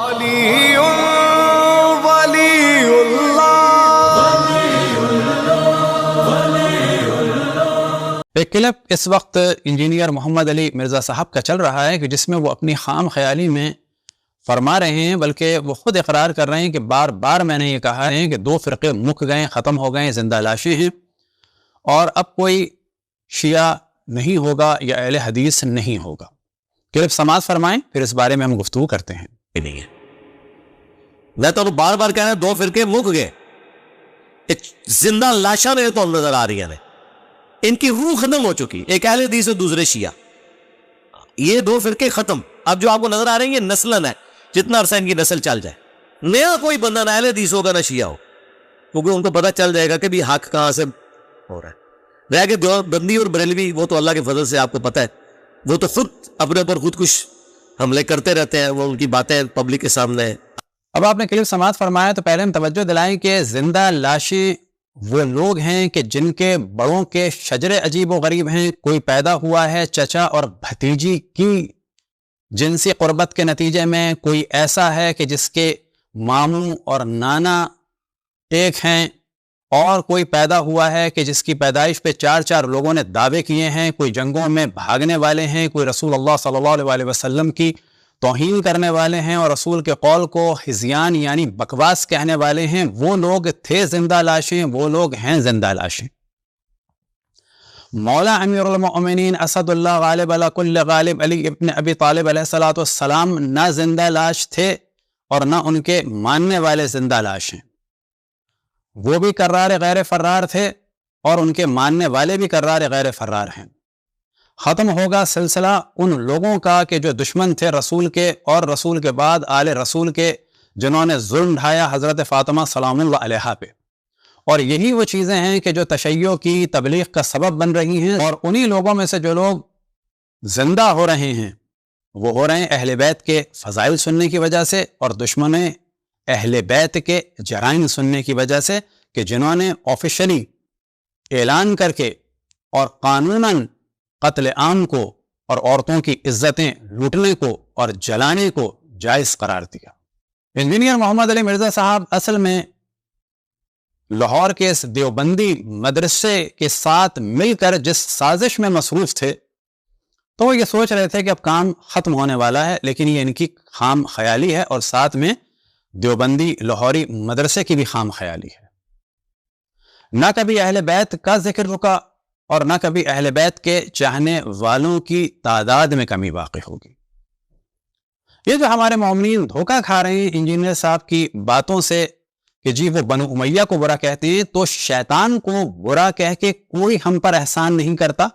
علی ولی اللہ۔ ایک کلپ اس وقت انجینئر محمد علی مرزا صاحب کا چل رہا ہے کہ جس میں وہ اپنی خام خیالی میں فرما رہے ہیں، بلکہ وہ خود اقرار کر رہے ہیں کہ بار بار میں نے یہ کہا ہے کہ دو فرقے مک گئے، ختم ہو گئے، زندہ لاشیں ہیں، اور اب کوئی شیعہ نہیں ہوگا یا اہل حدیث نہیں ہوگا۔ کلپ سماعت فرمائیں، پھر اس بارے میں ہم گفتگو کرتے ہیں۔ نہیں ہے، میں تو بار بار کہہ رہا ہوں دو فرقے مک گئے، ایک زندہ لاشاں میرے تو نظر آ رہی ہیں، ان کی روح ختم ہو چکی، ایک اہل حدیث اور دوسرے شیعہ، یہ دو فرقے ختم۔ اب جو آپ کو نظر آ رہے ہیں یہ نسلن ہے، جتنا عرصہ ان کی نسل چل جائے نیا کوئی بندہ نہ اہل حدیث ہوگا نہ شیعہ ہو، کیونکہ ان کو پتہ چل جائے گا کہ بھی حق کہاں سے ہو رہا ہے۔ رہ کے دیوبندی اور بریلوی وہ تو اللہ کے فضل سے آپ کو پتہ ہے وہ تو خود اپنے پر خود کچھ حملے کرتے رہتے ہیں، وہ ان کی باتیں پبلک کے سامنے ہیں۔ اب آپ نے کلپ سماعت فرمایا تو پہلے ہم توجہ دلائیں کہ زندہ لاشیں وہ لوگ ہیں کہ جن کے بڑوں کے شجرے عجیب و غریب ہیں، کوئی پیدا ہوا ہے چچا اور بھتیجی کی جنسی قربت کے نتیجے میں، کوئی ایسا ہے کہ جس کے ماموں اور نانا ایک ہیں، اور کوئی پیدا ہوا ہے کہ جس کی پیدائش پہ چار چار لوگوں نے دعوے کیے ہیں، کوئی جنگوں میں بھاگنے والے ہیں، کوئی رسول اللہ صلی اللہ علیہ وسلم کی توہین کرنے والے ہیں اور رسول کے قول کو ہذیان یعنی بکواس کہنے والے ہیں۔ وہ لوگ تھے زندہ لاشیں، وہ لوگ ہیں زندہ لاشیں۔ مولا امیر المؤمنین اسد اللہ غالب علی کل غالب علی ابن ابی طالب علیہ السلام نہ زندہ لاش تھے اور نہ ان کے ماننے والے زندہ لاش ہیں، وہ بھی کرار غیر فرار تھے اور ان کے ماننے والے بھی کرار غیر فرار ہیں۔ ختم ہوگا سلسلہ ان لوگوں کا کہ جو دشمن تھے رسول کے اور رسول کے بعد آل رسول کے، جنہوں نے ظلم ڈھایا حضرت فاطمہ سلام اللہ علیہا پہ، اور یہی وہ چیزیں ہیں کہ جو تشیع کی تبلیغ کا سبب بن رہی ہیں، اور انہی لوگوں میں سے جو لوگ زندہ ہو رہے ہیں وہ ہو رہے ہیں اہل بیت کے فضائل سننے کی وجہ سے، اور دشمن اہل بیت کے جرائم سننے کی وجہ سے، کہ جنہوں نے آفیشلی اعلان کر کے اور قانوناً قتل عام کو اور عورتوں کی عزتیں لوٹنے کو اور جلانے کو جائز قرار دیا۔ انجینئر محمد علی مرزا صاحب اصل میں لاہور کے اس دیوبندی مدرسے کے ساتھ مل کر جس سازش میں مصروف تھے، تو وہ یہ سوچ رہے تھے کہ اب کام ختم ہونے والا ہے، لیکن یہ ان کی خام خیالی ہے، اور ساتھ میں دیوبندی لاہوری مدرسے کی بھی خام خیالی ہے۔ نہ کبھی اہل بیت کا ذکر رکا اور نہ کبھی اہل بیت کے چاہنے والوں کی تعداد میں کمی واقع ہوگی۔ یہ جو ہمارے مومنین دھوکہ کھا رہے ہیں انجینئر صاحب کی باتوں سے کہ جی وہ بنو امیہ کو برا کہتے ہیں، تو شیطان کو برا کہہ کے کوئی ہم پر احسان نہیں کرتا،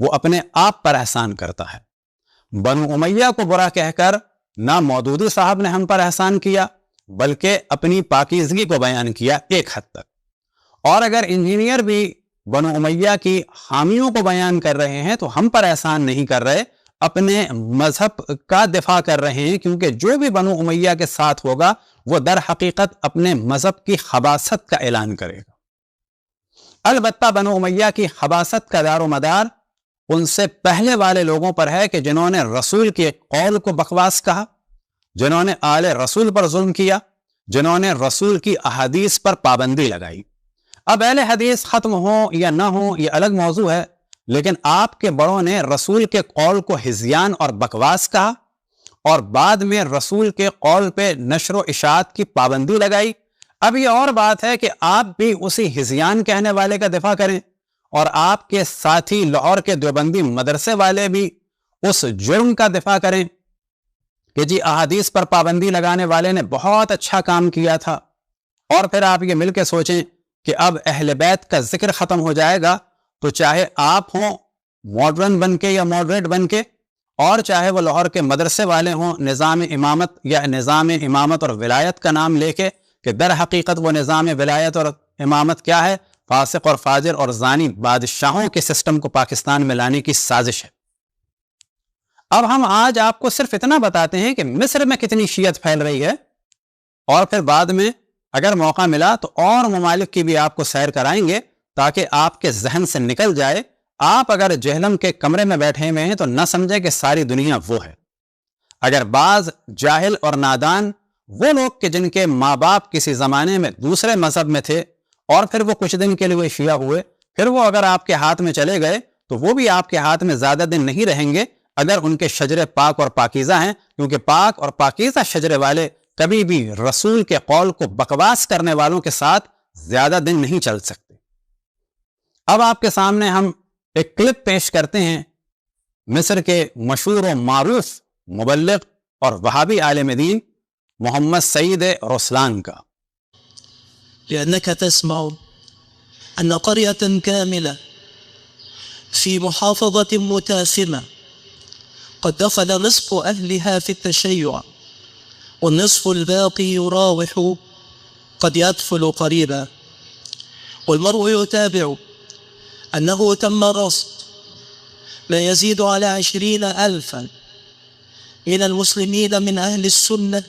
وہ اپنے آپ پر احسان کرتا ہے۔ بنو امیہ کو برا کہہ کر نہ مودودی صاحب نے ہم پر احسان کیا، بلکہ اپنی پاکیزگی کو بیان کیا ایک حد تک۔ اور اگر انجینئر بھی بنو امیہ کی حامیوں کو بیان کر رہے ہیں تو ہم پر احسان نہیں کر رہے، اپنے مذہب کا دفاع کر رہے ہیں، کیونکہ جو بھی بنو امیہ کے ساتھ ہوگا وہ در حقیقت اپنے مذہب کی خباثت کا اعلان کرے گا۔ البتہ بنو امیہ کی خباثت کا دار و مدار ان سے پہلے والے لوگوں پر ہے کہ جنہوں نے رسول کے قول کو بکواس کہا، جنہوں نے آل رسول پر ظلم کیا، جنہوں نے رسول کی احادیث پر پابندی لگائی۔ اب اہل حدیث ختم ہوں یا نہ ہوں یہ الگ موضوع ہے، لیکن آپ کے بڑوں نے رسول کے قول کو ہذیان اور بکواس کہا، اور بعد میں رسول کے قول پہ نشر و اشاعت کی پابندی لگائی۔ اب یہ اور بات ہے کہ آپ بھی اسی ہذیان کہنے والے کا دفاع کریں، اور آپ کے ساتھی لاہور کے دیوبندی مدرسے والے بھی اس جرم کا دفاع کریں کہ جی احادیث پر پابندی لگانے والے نے بہت اچھا کام کیا تھا، اور پھر آپ یہ مل کے سوچیں کہ اب اہل بیت کا ذکر ختم ہو جائے گا، تو چاہے آپ ہوں ماڈرن بن کے یا ماڈریٹ بن کے، اور چاہے وہ لاہور کے مدرسے والے ہوں نظام امامت یا نظام امامت اور ولایت کا نام لے کے، کہ در حقیقت وہ نظام ولایت اور امامت کیا ہے؟ فاسق اور فاجر اور زانی بادشاہوں کے سسٹم کو پاکستان میں لانے کی سازش ہے۔ اب ہم آج آپ کو صرف اتنا بتاتے ہیں کہ مصر میں کتنی شیعت پھیل رہی ہے، اور پھر بعد میں اگر موقع ملا تو اور ممالک کی بھی آپ کو سیر کرائیں گے، تاکہ آپ کے ذہن سے نکل جائے۔ آپ اگر جہلم کے کمرے میں بیٹھے ہوئے ہیں تو نہ سمجھے کہ ساری دنیا وہ ہے۔ اگر بعض جاہل اور نادان وہ لوگ کہ جن کے ماں باپ کسی زمانے میں دوسرے مذہب میں تھے اور پھر وہ کچھ دن کے لیے شیعہ ہوئے، پھر وہ اگر آپ کے ہاتھ میں چلے گئے تو وہ بھی آپ کے ہاتھ میں زیادہ دن نہیں رہیں گے اگر ان کے شجرے پاک اور پاکیزہ ہیں، کیونکہ پاک اور پاکیزہ شجرے والے کبھی بھی رسول کے قول کو بکواس کرنے والوں کے ساتھ زیادہ دن نہیں چل سکتے۔ اب آپ کے سامنے ہم ایک کلپ پیش کرتے ہیں مصر کے مشہور و معروف مبلغ اور وہابی عالم دین محمد سعید رسلان کا۔ لأنك تسمع أن قرية كاملة في محافظة متاسمة قد دخل نصف أهلها في التشيع والنصف الباقي يراوح قد يدخل قريبا، والمرء يتابع أنه تم رصد ما يزيد على 20,000 من المسلمين من أهل السنة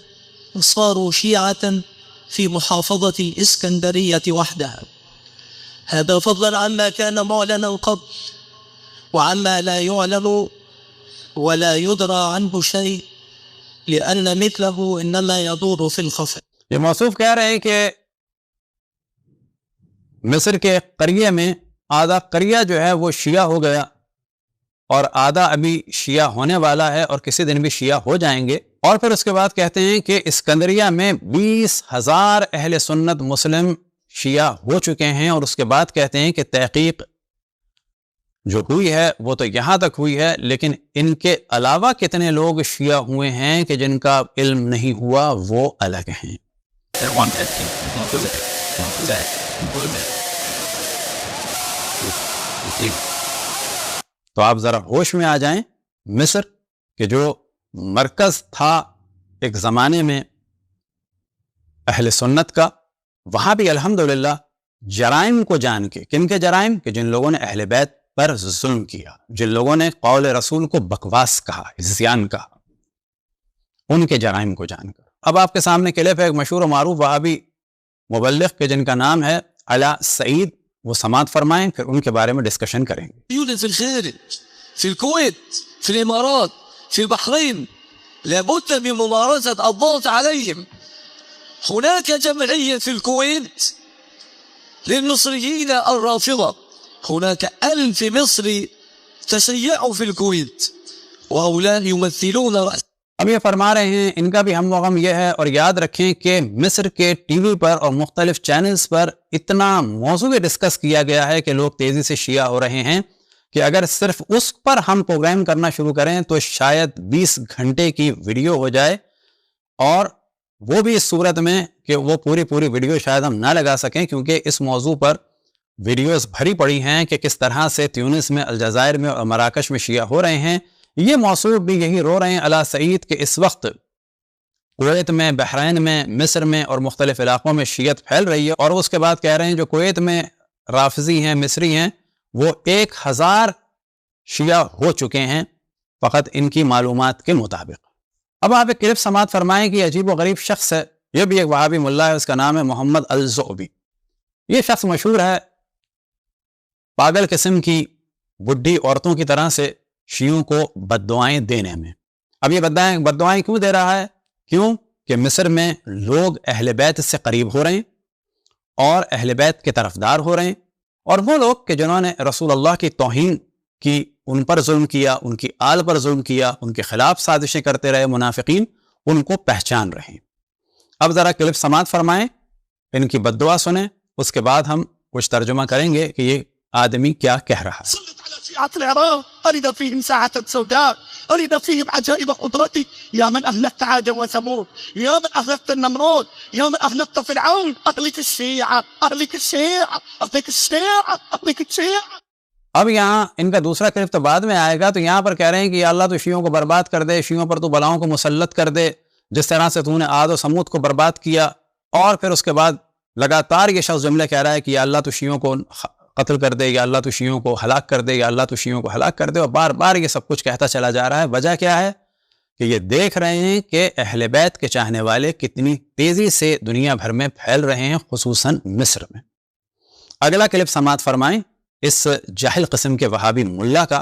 صاروا شيعة في محافظة الإسكندرية وحدها، هذا فضلا عما كان معلنا قبل وعما لا يعلن ولا يدرى عنه شيء لأن مثله إنما يدور في الخفاء۔ یہ موصوف کہہ رہے ہیں کہ مصر کے قریے میں آدھا قریہ جو ہے وہ شیعہ ہو گیا اور آدھا ابھی شیعہ ہونے والا ہے اور کسی دن بھی شیعہ ہو جائیں گے، اور پھر اس کے بعد کہتے ہیں کہ اسکندریہ میں 20,000 اہل سنت مسلم شیعہ ہو چکے ہیں، اور اس کے بعد کہتے ہیں کہ تحقیق جو ہوئی ہے وہ تو یہاں تک ہوئی ہے، لیکن ان کے علاوہ کتنے لوگ شیعہ ہوئے ہیں کہ جن کا علم نہیں ہوا وہ الگ ہیں۔ تو آپ ذرا ہوش میں آ جائیں، مصر کہ جو مرکز تھا ایک زمانے میں اہل سنت کا، وہاں بھی الحمدللہ جرائم کو جان کے، کن کے جرائم کہ جن لوگوں نے اہل بیت پر ظلم کیا، جن لوگوں نے قول رسول کو بکواس کہا، عصیان کہا، ان کے جرائم کو جان کر۔ اب آپ کے سامنے کلپ ہے ایک مشہور و معروف وہابی مبلغ کے جن کا نام ہے علا سعید، وہ سماعت فرمائیں، پھر ان کے بارے میں ڈسکشن کریں گے۔ يوجد في الخارج، في الكويت، في الإمارات، في البحرين، لابد من ممارسة الضغط عليهم. هناك جمعية في الكويت للمصريين الرافضة، هناك 1000 مصري تشيعوا في الكويت وهؤلاء يمثلون رأس. اب یہ فرما رہے ہیں ان کا بھی ہم و غم یہ ہے، اور یاد رکھیں کہ مصر کے ٹی وی پر اور مختلف چینلز پر اتنا موضوع ڈسکس کیا گیا ہے کہ لوگ تیزی سے شیعہ ہو رہے ہیں کہ اگر صرف اس پر ہم پروگرام کرنا شروع کریں تو شاید 20 گھنٹے کی ویڈیو ہو جائے، اور وہ بھی اس صورت میں کہ وہ پوری ویڈیو شاید ہم نہ لگا سکیں، کیونکہ اس موضوع پر ویڈیوز بھری پڑی ہیں کہ کس طرح سے تیونس میں، الجزائر میں اور مراکش میں شیعہ ہو رہے ہیں۔ یہ موصوف بھی یہی رو رہے ہیں علا سعید کہ اس وقت کویت میں، بحرین میں، مصر میں اور مختلف علاقوں میں شیعت پھیل رہی ہے، اور اس کے بعد کہہ رہے ہیں جو کویت میں رافضی ہیں، مصری ہیں، وہ 1000 شیعہ ہو چکے ہیں فقط ان کی معلومات کے مطابق۔ اب آپ ایک کلپ سماعت فرمائیں کہ عجیب و غریب شخص ہے، یہ بھی ایک وہابی ملا ہے، اس کا نام ہے محمد الزعبی۔ یہ شخص مشہور ہے پاگل قسم کی بڈھی عورتوں کی طرح سے شیعوں کو بد دعائیں دینے میں۔ اب یہ بد دعائیں کیوں دے رہا ہے؟ کیوں کہ مصر میں لوگ اہل بیت سے قریب ہو رہے ہیں اور اہل بیت کے طرفدار ہو رہے ہیں، اور وہ لوگ کہ جنہوں نے رسول اللہ کی توہین کی، ان پر ظلم کیا، ان کی آل پر ظلم کیا، ان کے خلاف سازشیں کرتے رہے منافقین، ان کو پہچان رہے ہیں۔ اب ذرا کلپ سماعت فرمائیں، ان کی بد دعا سنیں، اس کے بعد ہم کچھ ترجمہ کریں گے کہ یہ آدمی کیا کہہ رہا ہے۔ سلط على شيعة العراق، أرد فيهم ساعة سوداء، أرد فيهم عجائب قدرتك، يا من أهلكت عادا وثمود، يا من أهلكت النمرود، يا من أهلكت فرعون، أهلك الشيعة، أهلك الشيعة، أهلك الشيعة، أهلك الشيعة۔ اب یہاں ان کا دوسرا کلپ تو بعد میں آئے گا، تو یہاں پر کہہ رہے ہیں کہ یا اللہ تو شیعوں کو برباد کر دے، شیعوں پر تو بلاؤں کو مسلط کر دے، جس طرح سے تو نے عاد و سمود کو برباد کیا، اور پھر اس کے بعد لگاتار یہ شخص جملے کہہ رہا ہے کہ یا اللہ تو شیعوں کو قتل کر دے، یا اللہ تو شیعوں کو ہلاک کر دے، یا اللہ تو شیعوں کو ہلاک کر دے، اور بار بار یہ سب کچھ کہتا چلا جا رہا ہے۔ وجہ کیا ہے کہ یہ دیکھ رہے ہیں کہ اہل بیت کے چاہنے والے کتنی تیزی سے دنیا بھر میں پھیل رہے ہیں، خصوصاً مصر میں۔ اگلا کلپ سماعت فرمائیں اس جاہل قسم کے وہابی ملا کا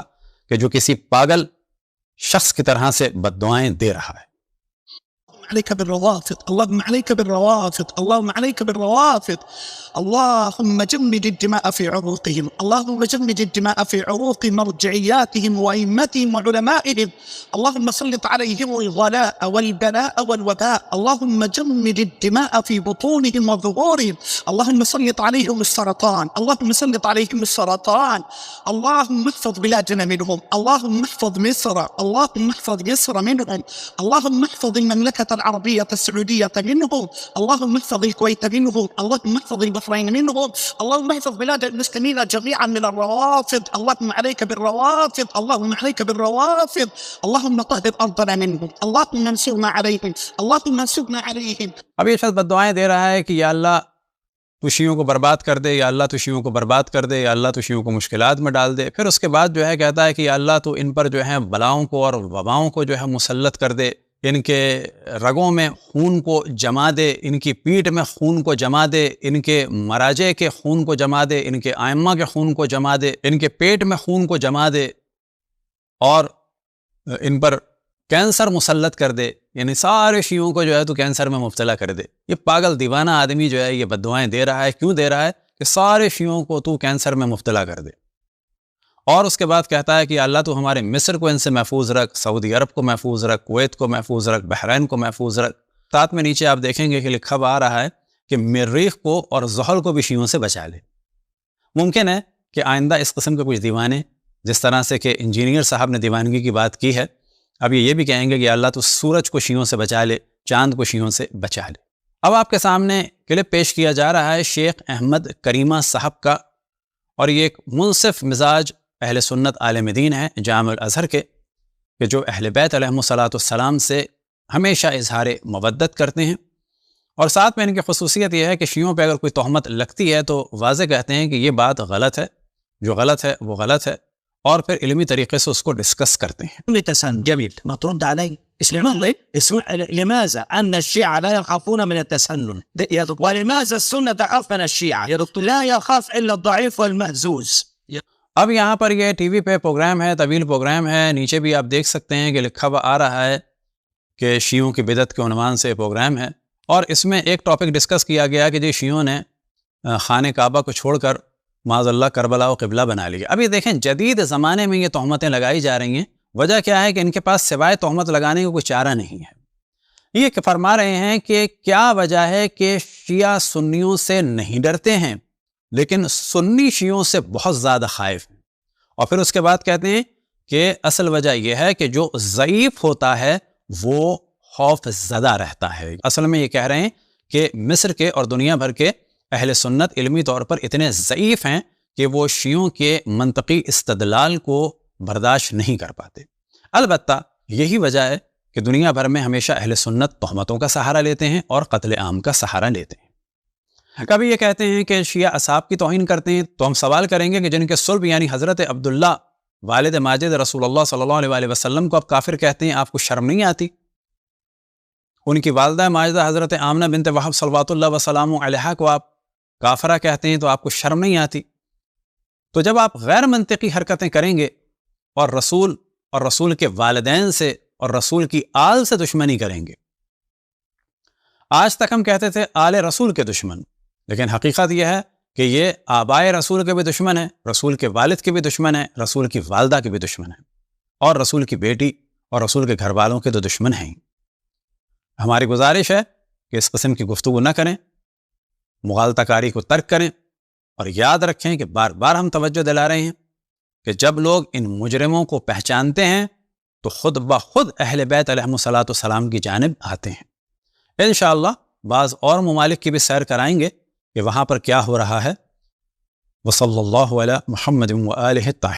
کہ جو کسی پاگل شخص کی طرح سے بد دعائیں دے رہا ہے. عليك بالروافض، اللهم عليك بالروافض، اللهم عليك بالروافض، اللهم جمد الدماء في عروقهم، اللهم جمد الدماء في عروق مرجعياتهم وأئمتهم وعلمائهم، اللهم سلط عليهم الغلاء والبلاء والوباء، اللهم جمد الدماء في بطونهم وظهورهم، اللهم سلط عليهم السرطان، اللهم سلط عليهم السرطان، اللهم احفظ بلادنا منهم، اللهم احفظ مصر، اللهم احفظ مصر منهم، اللهم احفظ المملكة العربية السعودية منهم، اللهم احفظ الكويت منهم، اللهم احفظ البحرين منهم، اللهم احفظ بلاد المسلمين جميعا من الروافض، اللهم عليك بالروافض، اللهم عليك بالروافض، اللهم طهر أرضنا منهم، اللهم انصرنا عليهم، اللهم انصرنا عليهم. اب یہ شخص بد دعائیں دے رہا ہے کہ یا اللہ تو شیعوں کو برباد کر دے، یا اللہ تو شیعوں کو برباد کر دے، یا اللہ تو شیعوں کو مشکلات میں ڈال دے. پھر اس کے بعد جو ہے کہتا ہے کہ یا اللہ تو ان پر جو ہے بلاؤں کو اور وباؤں کو جو ہے مسلط کر دے، ان کے رگوں میں خون کو جما دے، ان کی پیٹھ میں خون کو جما دے، ان کے مراجع کے خون کو جما دے، ان کے ائمہ کے خون کو جما دے، ان کے پیٹ میں خون کو جما دے، اور ان پر کینسر مسلط کر دے. یعنی سارے شیعوں کو جو ہے تو کینسر میں مبتلا کر دے. یہ پاگل دیوانہ آدمی جو ہے یہ بد دعائیں دے رہا ہے. کیوں دے رہا ہے؟ کہ سارے شیعوں کو تو کینسر میں مبتلا کر دے. اور اس کے بعد کہتا ہے کہ اللہ تو ہمارے مصر کو ان سے محفوظ رکھ، سعودی عرب کو محفوظ رکھ، کویت کو محفوظ رکھ، بحرین کو محفوظ رکھ. ساتھ میں نیچے آپ دیکھیں گے کہ لکھا آ رہا ہے کہ مریخ کو اور زحل کو بھی شیعوں سے بچا لے. ممکن ہے کہ آئندہ اس قسم کے کچھ دیوانے، جس طرح سے کہ انجینئر صاحب نے دیوانگی کی بات کی ہے، اب یہ بھی کہیں گے کہ اللہ تو سورج کو شیعوں سے بچا لے، چاند کو شیعوں سے بچا لے. اب آپ کے سامنے کلپ پیش کیا جا رہا ہے شیخ احمد کریمہ صاحب کا، اور یہ ایک منصف مزاج اہل سنت عالم دین ہے جامع الازہر کے، کہ جو اہل بیت علیہم السلام سے ہمیشہ اظہار مودت کرتے ہیں. اور ساتھ میں ان کی خصوصیت یہ ہے کہ شیعوں پہ اگر کوئی تہمت لگتی ہے تو واضح کہتے ہیں کہ یہ بات غلط ہے، جو غلط ہے وہ غلط ہے، اور پھر علمی طریقے سے اس کو ڈسکس کرتے ہیں. تسنن جميل ما ترد علي اسمع لماذا أن الشيعة لا يخافون من التسنن ولماذا السنة تخاف من الشيعة لا يخاف إلا الضعيف والمهزوز. اب یہاں پر یہ ٹی وی پہ پروگرام ہے، طویل پروگرام ہے، نیچے بھی آپ دیکھ سکتے ہیں کہ لکھا ہوا آ رہا ہے کہ شیعوں کی بدعت کے عنوان سے پروگرام ہے، اور اس میں ایک ٹاپک ڈسکس کیا گیا کہ جی شیعوں نے خانہ کعبہ کو چھوڑ کر معاذ اللہ کربلا و قبلہ بنا لیا. اب یہ دیکھیں جدید زمانے میں یہ تہمتیں لگائی جا رہی ہیں. وجہ کیا ہے کہ ان کے پاس سوائے تہمت لگانے کا کوئی چارہ نہیں ہے. یہ فرما رہے ہیں کہ کیا وجہ ہے کہ شیعہ سنیوں سے نہیں ڈرتے ہیں لیکن سنی شیعوں سے بہت زیادہ خائف ہیں. اور پھر اس کے بعد کہتے ہیں کہ اصل وجہ یہ ہے کہ جو ضعیف ہوتا ہے وہ خوف زدہ رہتا ہے. اصل میں یہ کہہ رہے ہیں کہ مصر کے اور دنیا بھر کے اہل سنت علمی طور پر اتنے ضعیف ہیں کہ وہ شیعوں کے منطقی استدلال کو برداشت نہیں کر پاتے. البتہ یہی وجہ ہے کہ دنیا بھر میں ہمیشہ اہل سنت تہمتوں کا سہارا لیتے ہیں اور قتل عام کا سہارا لیتے ہیں. کبھی یہ کہتے ہیں کہ شیعہ اصحاب کی توہین کرتے ہیں، تو ہم سوال کریں گے کہ جن کے صلب یعنی حضرت عبداللہ والد ماجد رسول اللہ صلی اللہ علیہ وسلم کو آپ کافر کہتے ہیں، آپ کو شرم نہیں آتی؟ ان کی والدہ ماجدہ حضرت آمنہ بنت وہب صلوات اللہ وسلام علیہا کو آپ کافرہ کہتے ہیں، تو آپ کو شرم نہیں آتی؟ تو جب آپ غیر منطقی حرکتیں کریں گے اور رسول کے والدین سے اور رسول کی آل سے دشمنی کریں گے. آج تک ہم کہتے تھے آل رسول کے دشمن، لیکن حقیقت یہ ہے کہ یہ آبائے رسول کے بھی دشمن ہیں، رسول کے والد کے بھی دشمن ہیں، رسول کی والدہ کے بھی دشمن ہیں، اور رسول کی بیٹی اور رسول کے گھر والوں کے تو دشمن ہیں. ہماری گزارش ہے کہ اس قسم کی گفتگو نہ کریں، مغالطہ کاری کو ترک کریں، اور یاد رکھیں کہ بار بار ہم توجہ دلا رہے ہیں کہ جب لوگ ان مجرموں کو پہچانتے ہیں تو خود بخود اہل بیت علیہم السلام کی جانب آتے ہیں. انشاءاللہ بعض اور ممالک کی بھی سیر کرائیں گے کہ وہاں پر کیا ہو رہا ہے. وصلی اللہ علی محمد و آلہ الطاہرین.